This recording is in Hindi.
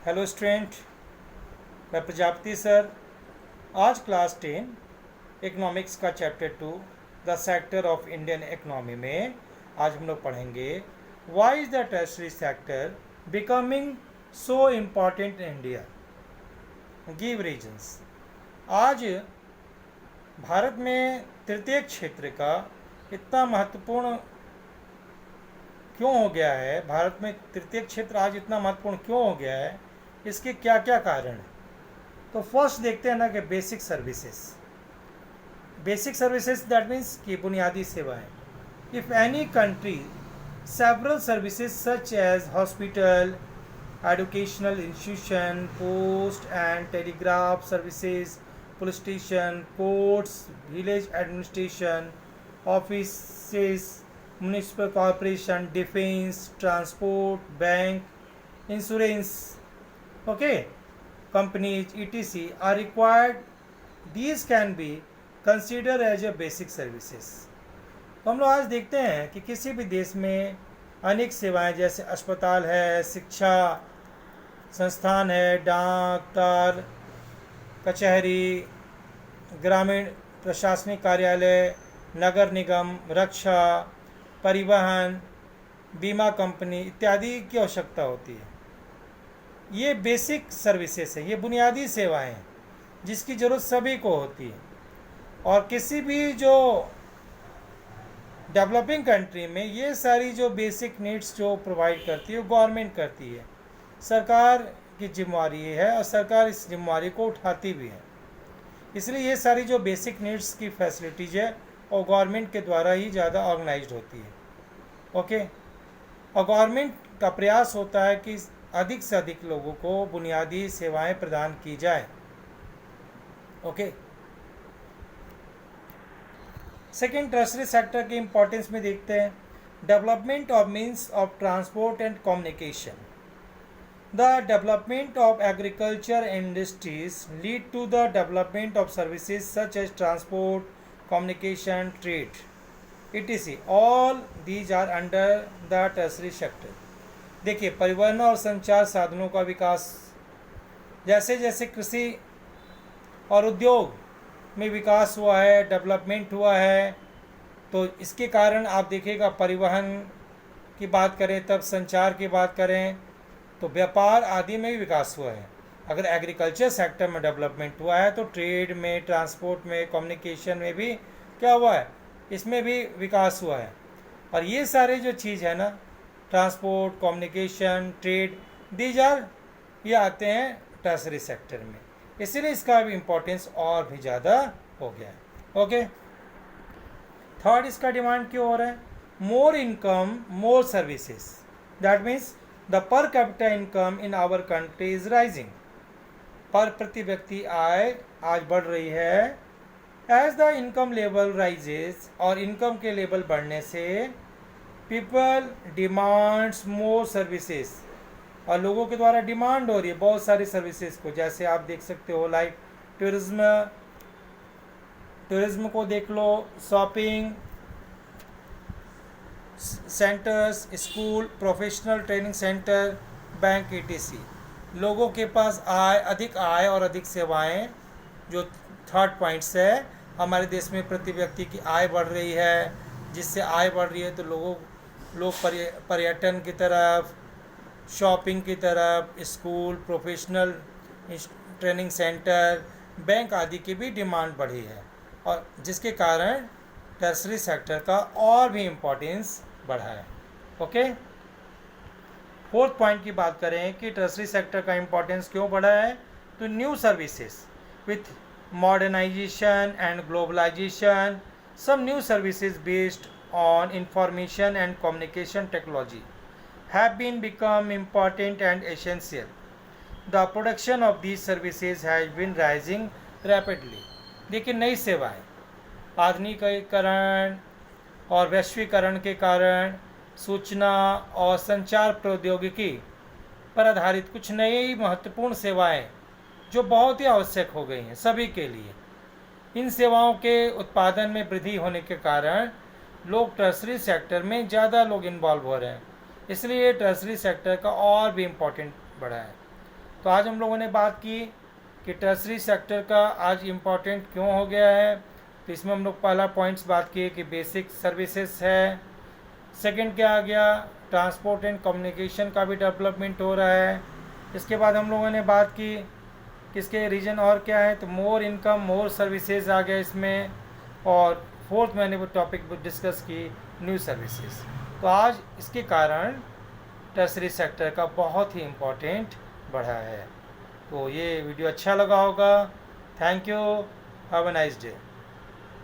हेलो स्टूडेंट, मैं प्रजापति सर। आज क्लास 10 इकोनॉमिक्स का chapter 2 the sector of Indian economy में आज हम लोग पढ़ेंगे why is the tertiary sector becoming so important in India, give reasons. आज भारत में तृतीय क्षेत्र का इतना महत्वपूर्ण क्यों हो गया है, भारत में तृतीय क्षेत्र आज इतना महत्वपूर्ण क्यों हो गया है, इसके क्या क्या कारण हैं। तो फर्स्ट देखते हैं ना कि बेसिक सर्विसेज दैट मीन्स कि बुनियादी सेवाएं। If any country several services such as hospital, educational institution, post and telegraph services, police station, courts, village administration offices, municipal corporation, defence, transport, bank, insurance, companies etc are required, these can be considered as a basic services। तो हम लोग आज देखते हैं कि किसी भी देश में अनेक सेवाएं जैसे अस्पताल है, शिक्षा संस्थान है, डाक, तार, कचहरी, ग्रामीण प्रशासनिक कार्यालय, नगर निगम, रक्षा, परिवहन, बीमा कंपनी इत्यादि की आवश्यकता होती है। ये बेसिक सर्विसेज है, ये बुनियादी सेवाएं हैं जिसकी ज़रूरत सभी को होती है। और किसी भी जो डेवलपिंग कंट्री में ये सारी जो बेसिक नीड्स जो प्रोवाइड करती है वो गवर्नमेंट करती है, सरकार की जिम्मेवारी है और सरकार इस जिम्मेवारी को उठाती भी है। इसलिए ये सारी जो बेसिक नीड्स की फैसिलिटीज़ है और गवर्नमेंट के द्वारा ही ज़्यादा ऑर्गेनाइज्ड होती है। और गवर्नमेंट का प्रयास होता है कि अधिक से अधिक लोगों को बुनियादी सेवाएं प्रदान की जाए। सेकेंड, टर्शरी सेक्टर के इंपॉर्टेंस में देखते हैं। Development of means of transport and communication. The development of agriculture industries lead to the development of services such as transport, communication, trade etc। All these are under the tertiary sector. देखिए, परिवहन और संचार साधनों का विकास, जैसे जैसे कृषि और उद्योग में विकास हुआ है, डेवलपमेंट हुआ है, तो इसके कारण आप देखिएगा परिवहन की बात करें, तब संचार की बात करें, तो व्यापार आदि में भी विकास हुआ है। अगर एग्रीकल्चर सेक्टर में डेवलपमेंट हुआ है तो ट्रेड में, ट्रांसपोर्ट में, कम्युनिकेशन में भी क्या हुआ है, इसमें भी विकास हुआ है। और ये सारे जो चीज़ है ना, transport, communication, trade, these are, ये आते हैं टर्शरी सेक्टर में। इसीलिए इसका भी इम्पोर्टेंस और भी ज़्यादा हो गया है। थर्ड, इसका डिमांड क्यों हो रहा है? More income, more services. That means the per capita income in our country is rising. Per प्रति व्यक्ति आय आज बढ़ रही है। As the income level rises, और इनकम के लेवल बढ़ने से पीपल डिमांड्स मोर सर्विसेज, और लोगों के द्वारा डिमांड हो रही है बहुत सारी सर्विसेज को। जैसे आप देख सकते हो, लाइक टूरिज्म को देख लो, shopping centres, school, professional training centre, bank etc। लोगों के पास अधिक आय और अधिक सेवाएं, जो थर्ड पॉइंट्स है, हमारे देश में प्रति व्यक्ति की आय बढ़ रही है। जिससे आय बढ़ रही है तो लोग पर्यटन की तरफ, शॉपिंग की तरफ, school, professional training centre, bank आदि की भी डिमांड बढ़ी है, और जिसके कारण टर्शरी सेक्टर का और भी इम्पोर्टेंस बढ़ा है। फोर्थ पॉइंट की बात करें कि टर्शरी सेक्टर का इम्पोर्टेंस क्यों बढ़ा है, तो new services with modernisation and globalisation, some new services based on information and communication technology have become important and essential. The production of these services has been rising rapidly। देखिए, नई सेवाएं आधुनिकीकरण और वैश्वीकरण के कारण सूचना और संचार प्रौद्योगिकी पर आधारित कुछ नई महत्वपूर्ण सेवाएं जो बहुत ही आवश्यक हो गई हैं सभी के लिए। इन सेवाओं के उत्पादन में वृद्धि होने के कारण लोग टर्शरी सेक्टर में ज़्यादा लोग इन्वॉल्व हो रहे हैं, इसलिए टर्शरी सेक्टर का और भी इम्पोर्टेंट बढ़ा है। तो आज हम लोगों ने बात की कि टर्सरी सेक्टर का आज इम्पोर्टेंट क्यों हो गया है। तो इसमें हम लोग पहला पॉइंट्स बात किए कि बेसिक सर्विसेज है। सेकंड क्या आ गया, ट्रांसपोर्ट एंड कम्युनिकेशन का भी डेवलपमेंट हो रहा है। इसके बाद हम लोगों ने बात की किसके रीजन और क्या है, तो मोर इनकम मोर सर्विसेज आ गया इसमें। और फोर्थ मैंने वो टॉपिक डिस्कस की न्यू सर्विसेज। तो आज इसके कारण टर्सरी सेक्टर का बहुत ही इम्पोर्टेंट बढ़ा है। तो ये वीडियो अच्छा लगा होगा। Thank you, have a nice day.